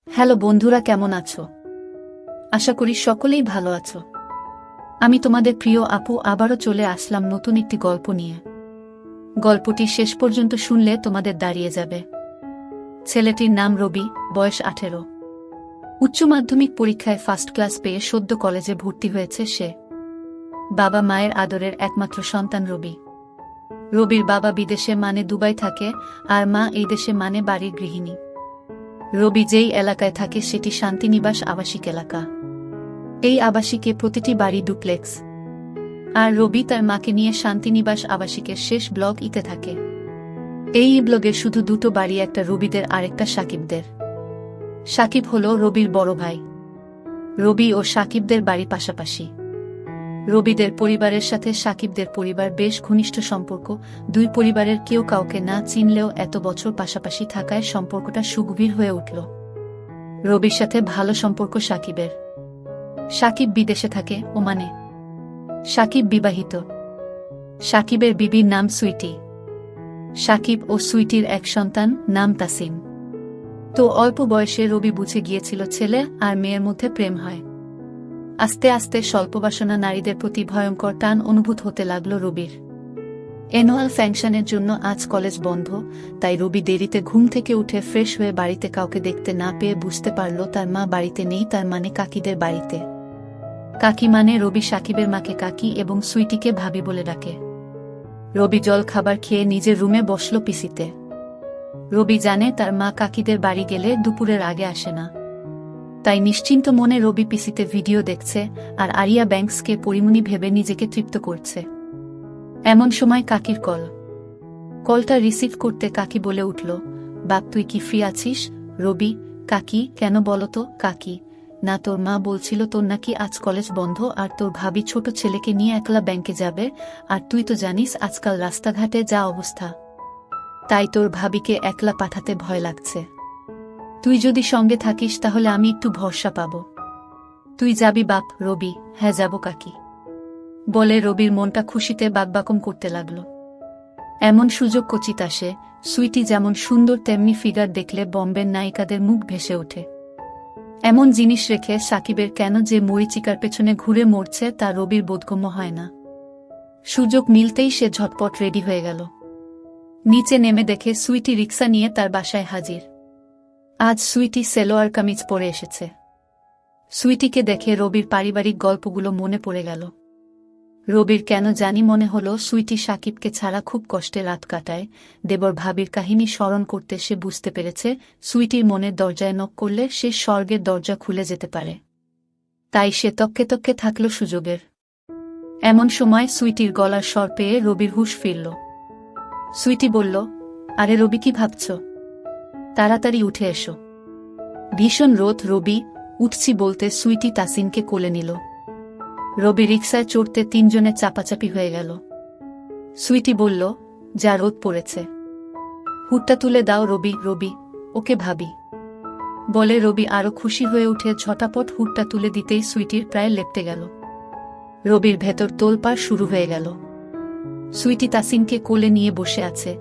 Hello বন্ধুরা, কেমন আছো? আশা করি সকলেই ভালো আছো। আমি তোমাদের প্রিয় আপু আবারও চলে আসলাম নতুন একটি গল্প নিয়ে। গল্পটি শেষ পর্যন্ত শুনলে তোমাদের দাঁড়িয়ে যাবে। ছেলেটির নাম রবি, বয়স 18। উচ্চ মাধ্যমিক পরীক্ষায় ফার্স্ট ক্লাস পেয়ে সদ্য কলেজে ভর্তি হয়েছে সে। বাবা মায়ের আদরের একমাত্র সন্তান রবি। রবির বাবা বিদেশে মানে দুবাই থাকে, আর মা এই দেশে মানে বাড়ির গৃহিণী। রবি যেই এলাকায় থাকে সেটি শান্তিনিবাস আবাসিক এলাকা। এই আবাসিকে প্রতিটি বাড়ি ডুপ্লেক্স। আর রবি তার মাকে নিয়ে শান্তিনিবাস আবাসিকের শেষ ব্লক ইতে থাকে। এই ব্লগে শুধু দুটো বাড়ি, একটা রবিদের আরেকটা সাকিবদের। সাকিব হল রবির বড় ভাই। রবি ও সাকিবদের বাড়ি পাশাপাশি। রবিদের পরিবারের সাথে সাকিবদের পরিবার বেশ ঘনিষ্ঠ সম্পর্ক। দুই পরিবারের কেউ কাউকে না চিনলেও এত বছর পাশাপাশি থাকায় সম্পর্কটা সুগভীর হয়ে উঠল। রবির সাথে ভালো সম্পর্ক সাকিবের। সাকিব বিদেশে থাকে, ওমানে। সাকিব বিবাহিত। সাকিবের বিবির নাম সুইটি। সাকিব ও সুইটির এক সন্তান, নাম তাসিম। তো অল্প বয়সে রবি বুঝে গিয়েছিল ছেলে আর মেয়ের মধ্যে প্রেম হয়। আস্তে আস্তে স্বল্পবাসনা নারীদের প্রতি ভয়ঙ্কর টান অনুভূত হতে লাগল রবির। অ্যানুয়াল ফাংশনের জন্য আজ কলেজ বন্ধ, তাই রবি দেরিতে ঘুম থেকে উঠে ফ্রেশ হয়ে বাড়িতে কাউকে দেখতে না পেয়ে বুঝতে পারল তার মা বাড়িতে নেই, তার মানে কাকিদের বাড়িতে। কাকি মানে রবি সাকিবের মাকে কাকি এবং সুইটিকে ভাবি বলে ডাকে। রবি জল খাবার খেয়ে নিজের রুমে বসল পিসিতে। রবি জানে তার মা কাকিদের বাড়ি গেলে দুপুরের আগে আসে না। তাই নিশ্চিন্ত মনে রবি পিসিতে ভিডিও দেখছে আর আরিয়া ব্যাংকসকে পরিমণি ভেবে নিজেকে তৃপ্ত করছে। এমন সময় কাকির কল। কলটা রিসিভ করতে কাকি বলে উঠল, বাপ তুই কি ফ্রি আছিস? রবি, কাকি, কেন বলতো? কাকি, না তোর মা বলছিল তোর নাকি আজ কলেজ বন্ধ আর তোর ভাবি ছোট ছেলেকে নিয়ে একলা ব্যাংকে যাবে, আর তুই তো জানিস আজকাল রাস্তাঘাটে যা অবস্থা, তাই তোর ভাবিকে একলা পাঠাতে ভয় লাগছে। তুই যদি সঙ্গে থাকিস তাহলে আমি একটু ভরসা পাব। তুই যাবি বাপ? রবি, হ্যাঁ যাব কাকি বলে রবির মনটা খুশিতে বাকবাকম করতে লাগল। এমন সুযোগ কচিত আসে। সুইটি যেমন সুন্দর তেমনি ফিগার দেখলে বম্বের নায়িকাদের মুখ ভেসে ওঠে। এমন জিনিস রেখে সাকিবের কেন যে মরিচিকার পেছনে ঘুরে মরছে তা রবির বোধগম্য হয় না। সুযোগ মিলতেই সে ঝটপট রেডি হয়ে গেল। নিচে নেমে দেখে সুইটি রিক্সা নিয়ে তার বাসায় হাজির। আজ সুইটি সেলোয়ার কামিজ পরে এসেছে। সুইটিকে দেখে রবির পারিবারিক গল্পগুলো মনে পড়ে গেল। রবির কেন জানি মনে হল সুইটি সাকিবকে ছাড়া খুব কষ্টে রাত কাটায়। দেবর ভাবির কাহিনী স্মরণ করতে সে বুঝতে পেরেছে সুইটির মনের দরজায় নক করলে সে স্বর্গের দরজা খুলে যেতে পারে। তাই সে তককে তককে থাকল সুযোগের। এমন সময় সুইটির গলার স্বর পেয়ে রবির হুঁশ ফিরল। সুইটি বলল, আরে রবি, কি ভাবছ? তাড়াতাড়ি উঠে এসো। ভীষণ রোদ। রবি, উঠছি বলতে সুইটি তাসিনকে কোলে নিল। রবি রিক্সায় চড়তে তিনজনে চাপাচাপি হয়ে গেল। সুইটি বলল, যা রোদ পড়েছে, হুডটা তুলে দাও। রবি, রবি, ওকে ভাবি বলে রবি আরো খুশি হয়ে উঠে ঝটাপট হুডটা তুলে দিতেই সুইটির প্রায় লেপ্টে গেল। রবির ভেতর তোলপাড় শুরু হয়ে গেল। সুইটি তাসিনকে কোলে নিয়ে বসে আছে,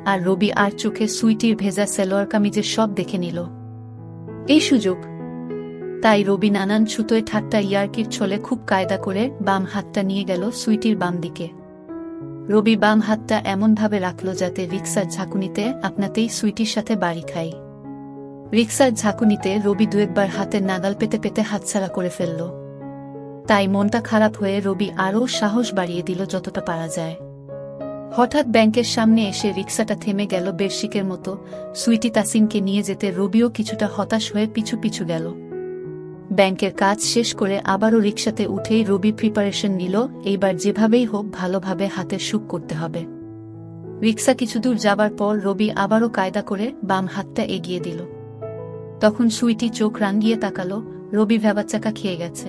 আর রবি আর চোখে সুইটির ভেজা সেলোয়ার কামিজের সব দেখে নিল। এই সুযোগ। তাই রবি নানান ছুতোয় ঠাট্টা ইয়ার্কির ছলে খুব কায়দা করে বাম হাতটা নিয়ে গেল সুইটির বাম দিকে। রবি বাম হাতটা এমনভাবে রাখল যাতে রিক্সার ঝাঁকুনিতে আপনাতেই সুইটির সাথে বাড়ি খাই। রিক্সার ঝাঁকুনিতে রবি দু একবার হাতের নাগাল পেতে পেতে হাতছাড়া করে ফেলল। তাই মনটা খারাপ হয়ে রবি আরও সাহস বাড়িয়ে দিল যতটা পারা যায়। হঠাৎ ব্যাংকের সামনে এসে রিক্সাটা থেমে গেল বেরশিকের মতো। সুইটি তাসিনকে নিয়ে যেতে রবিও কিছুটা হতাশ হয়ে পিছু পিছু গেল। ব্যাংকের কাজ শেষ করে আবারও রিক্সাতে উঠেই রবি প্রিপারেশন নিল, এইবার যেভাবেই হোক ভালোভাবে হাতের সুখ করতে হবে। রিক্সা কিছুদূর যাবার পর রবি আবারও কায়দা করে বাম হাতটা এগিয়ে দিল। তখন সুইটি চোখ রাঙিয়ে তাকালো। রবি ভ্যাবাচ্চাকা খেয়ে গেছে।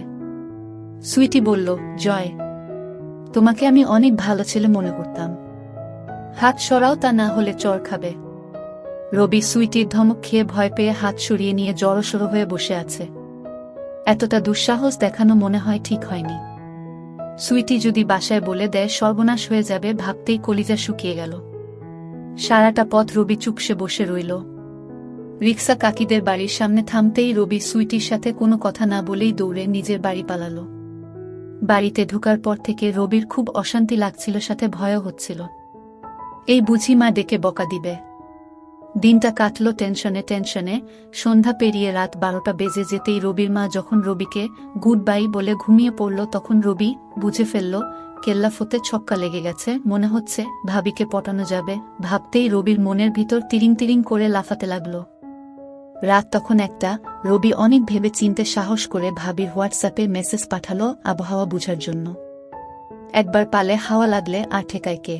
সুইটি বলল, জয়, তোমাকে আমি অনেক ভালো ছেলে মনে করতাম। হাত সরাও, তা না হলে চর খাবে। রবি সুইটির ধমক খেয়ে ভয় পেয়ে হাত সরিয়ে নিয়ে জড়সড় হয়ে বসে আছে। এতটা দুঃসাহস দেখানো মনে হয় ঠিক হয়নি। সুইটি যদি বাসায় বলে দেয় সর্বনাশ হয়ে যাবে ভাবতেই কলিজা শুকিয়ে গেল। সারাটা পথ রবি চুপসে বসে রইল। রিক্সা কাকিদের বাড়ির সামনে থামতেই রবি সুইটির সাথে কোনো কথা না বলেই দৌড়ে নিজের বাড়ি পালালো। বাড়িতে ঢোকার পর থেকে রবির খুব অশান্তি লাগছিল, সাথে ভয়ও হচ্ছিল। এই বুঝি মা ডেকে বকা দিবে। দিনটা কাটল টেনশনে। সন্ধ্যা পেরিয়ে রাত 12টা বেজে যেতেই রবির মা যখন রবিকে গুড বাই বলে ঘুমিয়ে পড়ল, তখন রবি বুঝে ফেলল কেল্লা ফতে ছক্কা লেগে গেছে। মনে হচ্ছে ভাবিকে পটানো যাবে। ভাবতেই রবির মনের ভিতর তিরিং তিরিং করে লাফাতে লাগল। রাত তখন 1টা। রবি অনেক ভেবে চিনতে সাহস করে ভাবির হোয়াটসঅ্যাপে মেসেজ পাঠালো আবহাওয়া বুঝার জন্য। একবার পালে হাওয়া লাগলে আর ঠেকায় কে।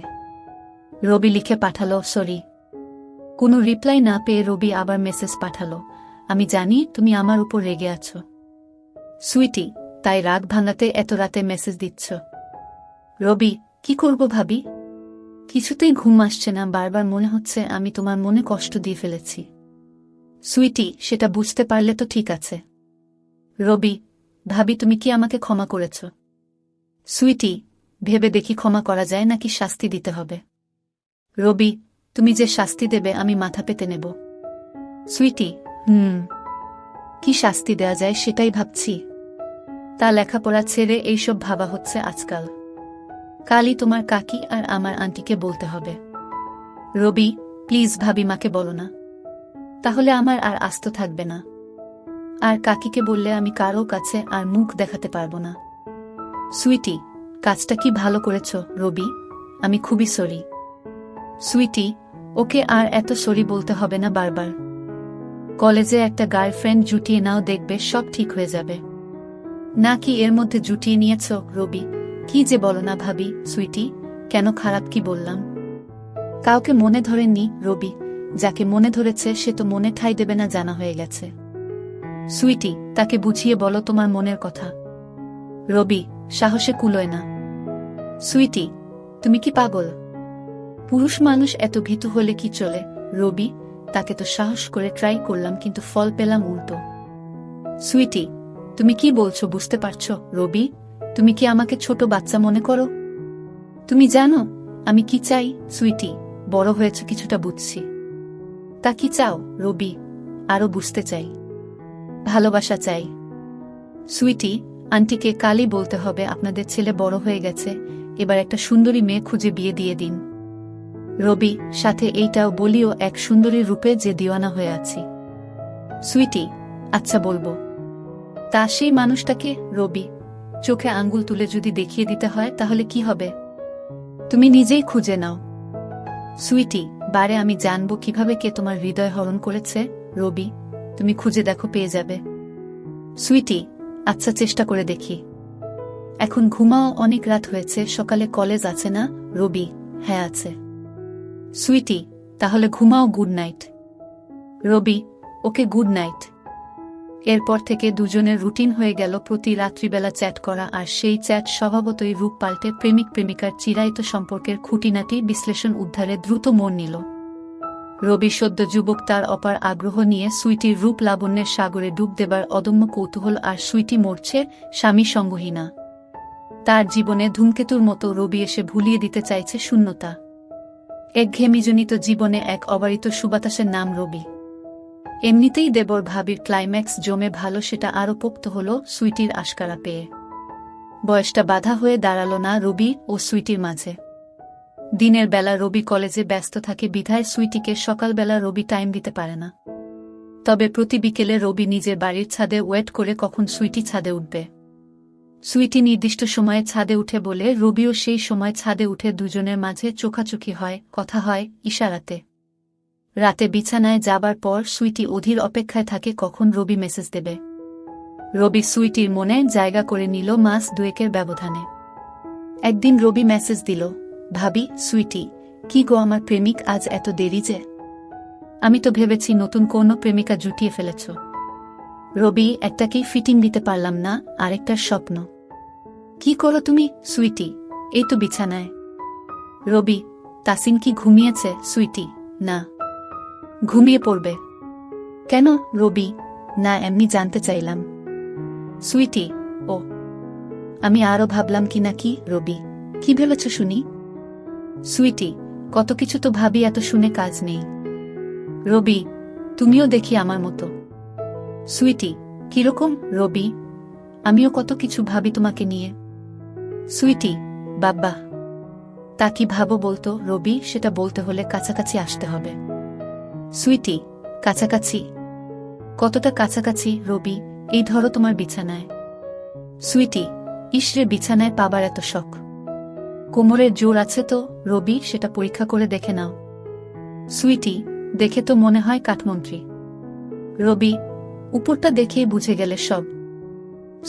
রবি লিখে পাঠালো সরি। কোনো রিপ্লাই না পেয়ে রবি আবার মেসেজ পাঠালো, আমি জানি তুমি আমার উপর রেগে আছো সুইটি, তাই রাগ ভাঙাতে এত রাতে মেসেজ দিচ্ছ। রবি, কি করব ভাবি? কিছুতেই ঘুম আসছে না, বারবার মনে হচ্ছে আমি তোমার মনে কষ্ট দিয়ে ফেলেছি। সুইটি, সেটা বুঝতে পারলে তো ঠিক আছে। রবি, ভাবি তুমি কি আমাকে ক্ষমা করেছ? সুইটি, ভেবে দেখি ক্ষমা করা যায় নাকি শাস্তি দিতে হবে। রবি, তুমি যে শাস্তি দেবে আমি মাথা পেতে নেব। সুইটি, কি শাস্তি দেয়া যায় সেটাই ভাবছি। তা লেখাপড়া ছেড়ে এইসব ভাবা হচ্ছে আজকাল। কালই তোমার কাকি আর আমার আন্টিকে বলতে হবে। রবি, প্লিজ ভাবি মাকে বলো না, তাহলে আমার আর আস্ত থাকবে না। আর কাকিকে বললে আমি কারো কাছে আর মুখ দেখাতে পারবো না। সুইটি, কাজটা কি ভালো করেছ রবি, আমি খুবই সরি। সুইটি, ওকে আর এত সরি বলতে হবে না বারবার। কলেজে একটা গার্লফ্রেন্ড জুটিয়ে নাও, দেখবে সব ঠিক হয়ে যাবে। নাকি এর মধ্যে জুটিয়ে নিয়েছ? রবি, কি যে বলো না ভাবি। সুইটি, কেন, খারাপ কি বললাম? কাউকে মনে ধরেননি রবি, যাকে মনে ধরেছে সে তো মনে ঠাঁই দেবে না, জানা হয়ে গেছে। সুইটি, তাকে বুঝিয়ে বলো তোমার মনের কথা। রবি, সাহসে কুলোয় না। সুইটি, তুমি কি পাগল? পুরুষ মানুষ এত ভীতু হলে কি চলে? রবি, তাকে তো সাহস করে ট্রাই করলাম কিন্তু ফল পেলাম উল্টো। সুইটি, তুমি কি বলছো বুঝতে পারছো? রবি, তুমি কি আমাকে ছোট বাচ্চা মনে করো? তুমি জানো আমি কি চাই? সুইটি, বড় হয়েছে কিছুটা বুঝছি। তা কি চাও? রবি, আরো বুঝতে চাই, ভালোবাসা চাই। সুইটি, আন্টিকে কালই বলতে হবে আপনাদের ছেলে বড় হয়ে গেছে, এবার একটা সুন্দরী মেয়ে খুঁজে বিয়ে দিয়ে দিন। রবি, সাথে এইটাও বলিও এক সুন্দরীর রূপে যে দিওয়ানা হয়ে আছি। সুইটি, আচ্ছা বলবো। তা সেই মানুষটাকে? রবি, চোখে আঙ্গুল তুলে যদি দেখিয়ে দিতে হয় তাহলে কি হবে? তুমি নিজেই খুঁজে নাও। সুইটি, বারে আমি জানবো কিভাবে কে তোমার হৃদয় হরণ করেছে। রবি, তুমি খুঁজে দেখো, পেয়ে যাবে। সুইটি, আচ্ছা চেষ্টা করে দেখি। এখন ঘুমাও, অনেক রাত হয়েছে, সকালে কলেজ আছে না? রবি, হ্যাঁ আছে। সুইটি, তাহলে ঘুমাও, গুড নাইট। রবি, ওকে গুড নাইট। এরপর থেকে দুজনের রুটিন হয়ে গেল প্রতি রাত্রিবেলা চ্যাট করা, আর সেই চ্যাট স্বভাবতই রূপ পাল্টে প্রেমিক প্রেমিকার চিরায়ত সম্পর্কের খুঁটিনাটি বিশ্লেষণ উদ্ধারে দ্রুত মোড় নিল। রবি সদ্য যুবক, তার অপার আগ্রহ নিয়ে সুইটির রূপ লাবণ্যের সাগরে ডুব দেবার অদম্য কৌতূহল, আর সুইটি মরছে স্বামী সঙ্গহীনা। তার জীবনে ধূমকেতুর মতো রবি এসে ভুলিয়ে দিতে চাইছে শূন্যতা। একঘেয়েমিজনিত জীবনে এক অবারিত সুবাতাসের নাম রবি। এমনিতেই দেবর ভাবির ক্লাইম্যাক্স জমে ভালো, সেটা আরও পোক্ত হল সুইটির আশকারা পেয়ে। বয়সটা বাধা হয়ে দাঁড়াল না রবি ও সুইটির মাঝে। দিনের বেলা রবি কলেজে ব্যস্ত থাকে বিধায় সুইটিকে সকালবেলা রবি টাইম দিতে পারে না। তবে প্রতি বিকেলে রবি নিজের বাড়ির ছাদে ওয়েট করে কখন সুইটি ছাদে উঠবে। সুইটি নির্দিষ্ট সময়ে ছাদে উঠে বলে রবিও সেই সময় ছাদে উঠে, দুজনের মাঝে চোখাচোখি হয়, কথা হয় ইশারাতে। রাতে বিছানায় যাবার পর সুইটি অধীর অপেক্ষায় থাকে কখন রবি মেসেজ দেবে। রবি সুইটির মনে জায়গা করে নিল মাস দুয়েকের ব্যবধানে। একদিন রবি মেসেজ দিল, ভাবি, সুইটি, কি গো আমার প্রেমিক, আজ এত দেরি যে? আমি তো ভেবেছি নতুন কোনো প্রেমিকা জুটিয়ে ফেলেছ। রবি, একটাকেই ফিটিং দিতে পারলাম না, আরেকটার স্বপ্ন। কি করো তুমি? সুইটি, এই তো বিছানায়। রবি, তাসিন কি ঘুমিয়েছে? সুইটি, না, ঘুমিয়ে পড়বে। কেন? রবি, না এমনি জানতে চাইলাম। সুইটি, ও, আমি আরো ভাবলাম কি নাকি। রবি, কি ভেবেছ শুনি? সুইটি, কত কিছু তো ভাবি, এত শুনে কাজ নেই। রবি, তুমিও দেখি আমার মতো। সুইটি, কিরকম? রবি, আমিও কত কিছু ভাবি তোমাকে নিয়ে। সুইটি, বাব্বা, তা কি ভাবো বলতো? রবি, সেটা বলতে হলে কাছাকাছি আসতে হবে। সুইটি, কাছাকাছি? কতটা কাছাকাছি? রবি, এই ধরো তোমার বিছানায়। সুইটি, ইসরে, বিছানায় পাবার এত শখ? কোমরের জোর আছে তো? রবি, সেটা পরীক্ষা করে দেখে নাও। সুইটি, দেখে তো মনে হয় কাঠমন্ত্রী। রবি, উপরটা দেখেই বুঝে গেলে সব।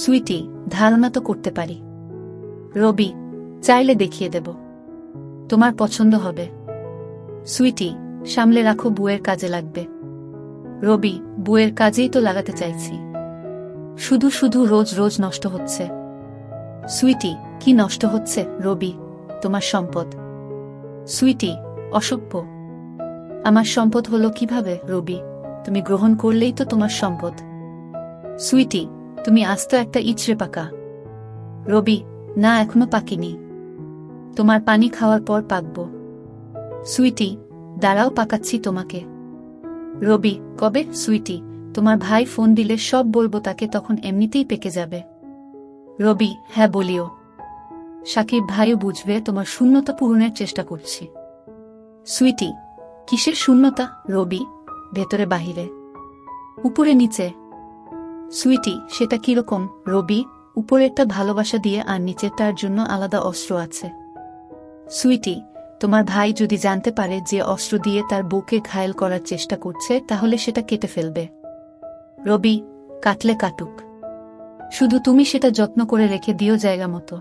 সুইটি, ধারণা তো করতে পারি। রবি, চাইলে দেখিয়ে দেব, তোমার পছন্দ হবে। সুইটি, সামলে রাখো, বুয়ের কাজে লাগবে। রবি, বুয়ের কাজেই তো লাগাতে চাইছি, শুধু শুধু রোজ রোজ নষ্ট হচ্ছে। সুইটি, কি নষ্ট হচ্ছে? রবি, তোমার সম্পদ। সুইটি, অসভ্য, আমার সম্পদ হলো কিভাবে? রবি, তুমি গ্রহণ করলেই তো তোমার সম্পদ। সুইটি, তুমি আস্ত একটা ইচড়ে পাকা। রবি, না, এখনো পাকিনি, তোমার পানি খাওয়ার পর পাকব। সুইটি, দাঁড়াও, পাকাচ্ছি তোমাকে। রবি, কবে? সুইটি, তোমার ভাই ফোন দিলে সব বলবো তাকে, তখন এমনিতেই পেকে যাবে। রবি, হ্যাঁ বলিও, সাকিব ভাইও বুঝবে তোমার শূন্যতা পূরণের চেষ্টা করছি। সুইটি, কিসের শূন্যতা? রবি, ভেতরে বাহিরে, উপরে নিচে। সুইটি, সেটা কিরকম? রবি, উপরেরটা ভালোবাসা দিয়ে আর নিচেরটার জন্য আলাদা অস্ত্র আছে। সুইটি, তোমার ভাই যদি জানতে পারে যে অস্ত্র দিয়ে তার বউকে ঘায়েল করার চেষ্টা করছে, তাহলে সেটা কেটে ফেলবে। রবি, কাটলে কাটুক, শুধু তুমি সেটা যত্ন করে রেখে দিও জায়গা মতো।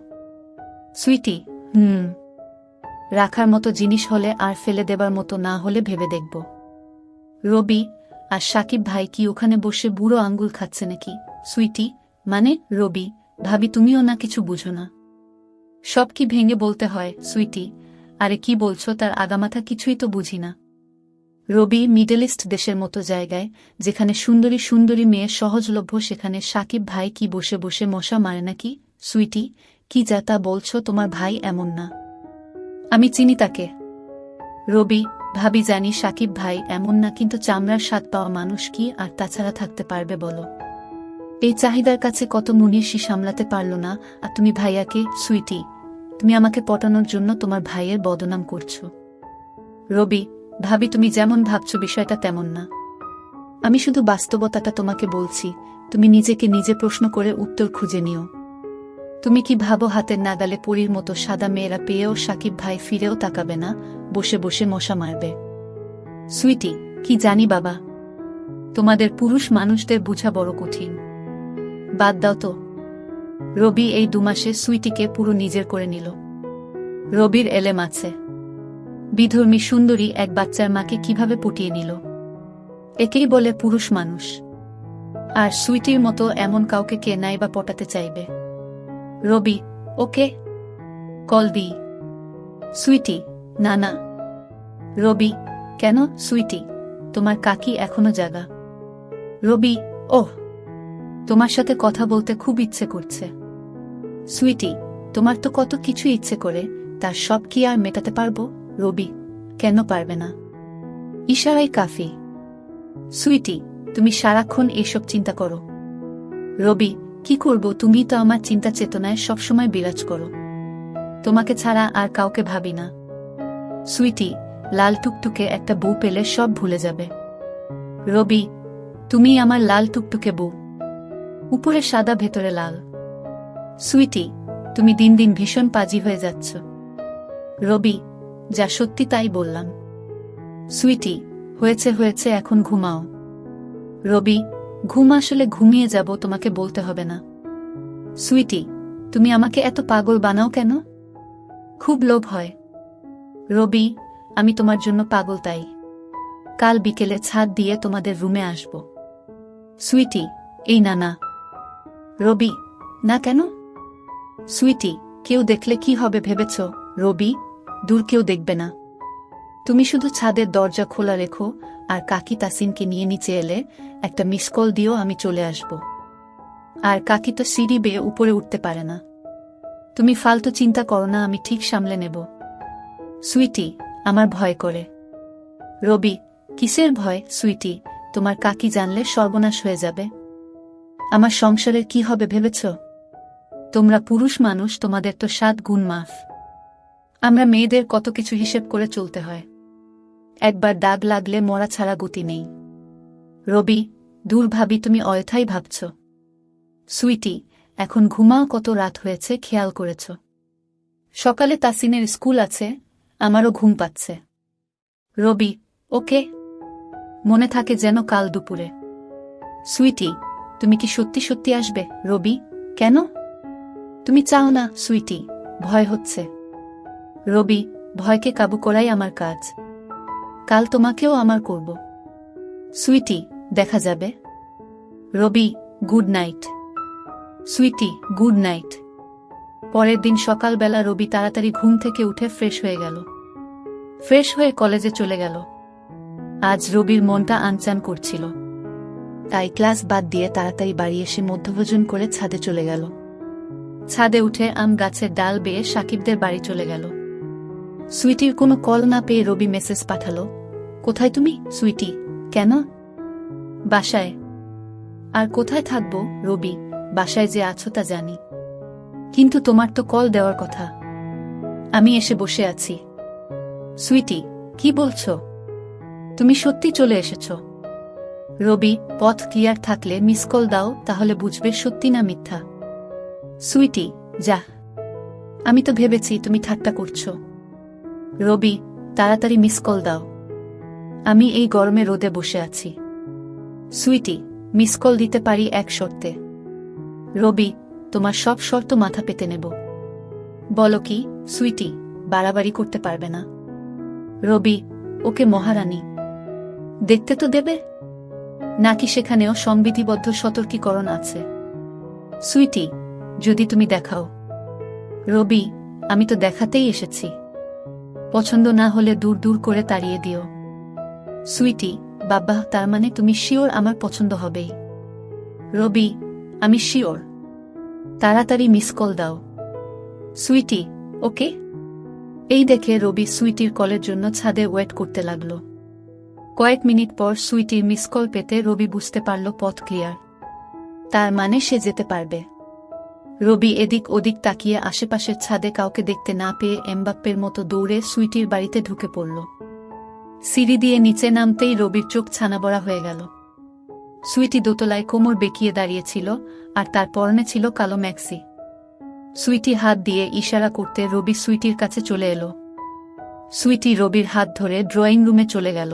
সুইটি, রাখার মতো জিনিস হলে, আর ফেলে দেবার মতো না হলে ভেবে দেখব। রবি, আর সাকিব ভাই কি ওখানে বসে বুড়ো আঙ্গুল খাচ্ছে নাকি? সুইটি, মানে? রবি, ভাবি তুমিও না কিছু বুঝো না, সব কি ভেঙে বলতে হয়? সুইটি, আরে কি বলছো, তার আগামাথা কিছুই তো বুঝি না। রবি, মিডল ইস্ট দেশের মতো জায়গায়, যেখানে সুন্দরী সুন্দরী মেয়ে সহজলভ্য, সেখানে সাকিব ভাই কি বসে বসে মশা মারে নাকি? সুইটি, কি যা তা বলছো, তোমার ভাই এমন না, আমি চিনি তাকে। রবি, ভাবি জানি সাকিব ভাই এমন না, কিন্তু চামড়ার স্বাদ পাওয়া মানুষ কি আর তাছাড়া থাকতে পারবে বলো? এই চাহিদার কাছে কত মুনিশি সামলাতে পারল না, আর তুমি ভাইয়াকে? সুইটি, তুমি আমাকে পটানোর জন্য তোমার ভাইয়ের বদনাম করছো। রবি, ভাবি তুমি যেমন ভাবছো বিষয়টা তেমন না, আমি শুধু বাস্তবতাটা তোমাকে বলছি, তুমি নিজেকে নিজে প্রশ্ন করে উত্তর খুঁজে নিও। তুমি কি ভাবো হাতের নাগালে পরীর মতো সাদা মেয়েরা পেয়েও সাকিব ভাই ফিরেও তাকাবে না, বসে বসে মশা মারবে? সুইটি, কি জানি বাবা, তোমাদের পুরুষ মানুষদের বুঝা বড় কঠিন, বাদ দাও তো। রবি এই 2 মাসে সুইটিকে পুরো নিজের করে নিল। রবির এলেম আছে, বিধর্মী সুন্দরী এক বাচ্চার মাকে কিভাবে পটিয়ে নিল, একেই বলে পুরুষ মানুষ। আর সুইটির মতো এমন কাউকে কে নাই বা পটাতে চাইবে? রবি, ওকে কল দি। সুইটি, না না। রবি, কেন? সুইটি, তোমার কাকি এখনো জাগা। রবি, ওহ, তোমার সাথে কথা বলতে খুব ইচ্ছে করছে। সুইটি, তোমার তো কত কিছু ইচ্ছে করে, তার সব কি আর মেটাতে পারবো? রবি, কেন পারবে না, ইশারাই কাফি। সুইটি, তুমি সারাক্ষণ এসব চিন্তা করো। রবি, কি করব, তুমি তো আমার চিন্তা চেতনায় সবসময় বিরাজ করো, তোমাকে ছাড়া আর কাউকে ভাবি না। সুইটি, লাল টুকটুকে একটা বউ পেলে সব ভুলে যাবে। রবি, তুমি আমার লাল টুকটুকে বউ, উপরে সাদা ভেতরে লাল। সুইটি, তুমি দিন দিন ভীষণ পাজি হয়ে যাচ্ছ। রবি, যা সত্যি তাই বললাম। সুইটি, হয়েছে হয়েছে, এখন ঘুমাও। রবি, ঘুম আসলে ঘুমিয়ে যাব, তোমাকে বলতে হবে না। সুইটি, তুমি আমাকে এত পাগল বানাও কেন? খুব লোভ হয়। রবি, আমি তোমার জন্য পাগল, তাই কাল বিকেলে ছাদ দিয়ে তোমাদের রুমে আসব। সুইটি, এই না না। রবি, না কেন? সুইটি, কেউ দেখলে কি হবে ভেবেছ? রবি, দূর কেউ দেখবে না, তুমি শুধু ছাদের দরজা খোলা রেখো, আর কাকি তাসিনকে নিয়ে নিচে এলে একটা মিস কল দিও, আমি চলে আসব। আর কাকি তো সিঁড়ি বেয়ে উপরে উঠতে পারে না, তুমি ফালতু চিন্তা করো না, আমি ঠিক সামলে নেব। সুইটি, আমার ভয় করে। রবি, কিসের ভয়? সুইটি, তোমার কাকি জানলে সর্বনাশ হয়ে যাবে। আমার সংসারের কি হবে ভেবেছ? তোমরা পুরুষ মানুষ, তোমাদের তো 7 গুণ মাফ। আমরা মেয়েদের কত কিছু হিসেব করে চলতে হয়। একবার দাগ লাগলে মরা ছাড়া গতি নেই। রবি, দূর ভাবি, তুমি অযথাই ভাবছ। সুইটি, এখন ঘুমাও, কত রাত হয়েছে খেয়াল করেছ? সকালে তাসিনের স্কুল আছে, আমারও ঘুম পাচ্ছে। রবি, ওকে, মনে থাকে যেন কাল দুপুরে। সুইটি, তুমি কি সত্যি সত্যি আসবে? রবি, কেন? তুমি চাও না? সুইটি, ভয় হচ্ছে। রবি, ভয়কে কাবু করাই আমার কাজ। কাল তোমাকেও আমার করব। সুইটি, দেখা যাবে। Rabi, good night. Sweety, good night. পরের দিন সকালবেলা রবি তাড়াতাড়ি ঘুম থেকে উঠে ফ্রেশ হয়ে গেল। ফ্রেশ হয়ে কলেজে চলে গেল। আজ রবির মনটা আনচান করছিল, তাই ক্লাস বাদ দিয়ে তাড়াতাড়ি বাড়ি এসে মধ্যভোজন করে ছাদে চলে গেল। ছাদে উঠে আম গাছের ডাল বেয়ে সাকিবদের বাড়ি চলে গেল। সুইটির কোনো কল না পেয়ে রবি মেসেজ পাঠালো, কোথায় তুমি? সুইটি, কেন? বাসায়। আর কোথায় থাকবো রবি, বাসায় যে আছো তা জানি, কিন্তু তোমার তো কল দেওয়ার কথা। আমি এসে বসে আছি। সুইটি, কি বলছো? তুমি সত্যি চলে এসেছ? রবি, পথ ক্লিয়ার থাকলে মিস কল দাও, তাহলে বুঝবে সত্যি না মিথ্যা। সুইটি, যা, আমি তো ভেবেছি তুমি ঠাট্টা করছো। রবি, তাড়াতাড়ি মিস কল দাও, আমি এই গরমে রোদে বসে আছি। সুইটি, মিস কল দিতে পারি এক শর্তে। রবি, তোমার সব শর্ত মাথা পেতে নেব। বলো কি? সুইটি, বাড়াবাড়ি করতে পারবে না। রবি, ওকে মহারানী। দেখতে তো দেবে নাকি সেখানেও সংবিধিবদ্ধ সতর্কীকরণ আছে? সুইটি, যদি তুমি দেখাও। রবি, আমি তো দেখাতেই এসেছি। পছন্দ না হলে দূর দূর করে তাড়িয়ে দিও। সুইটি, বাবা, তার মানে তুমি শিওর আমার পছন্দ হবেই? রবি, আমি শিওর। তাড়াতাড়ি মিস কল দাও। সুইটি, ওকে। এই দেখে রবি সুইটির কলের জন্য ছাদে ওয়েট করতে লাগল। কয়েক মিনিট পর সুইটির মিস কল পেতে রবি বুঝতে পারল পথ ক্লিয়ার, তার মানে সে যেতে পারবে। রবি এদিক ওদিক তাকিয়ে আশেপাশের ছাদে কাউকে দেখতে না পেয়ে এমবাপ্পের মতো দৌড়ে সুইটির বাড়িতে ঢুকে পড়ল। সিঁড়ি দিয়ে নিচে নামতেই রবির চোখ ছানাবড়া হয়ে গেল। সুইটি দোতলায় কোমর বেঁকিয়ে দাঁড়িয়েছিল, আর তার পরনে ছিল কালো ম্যাক্সি। সুইটি হাত দিয়ে ইশারা করতে রবি সুইটির কাছে চলে এলো। সুইটি রবির হাত ধরে ড্রয়িং রুমে চলে গেল।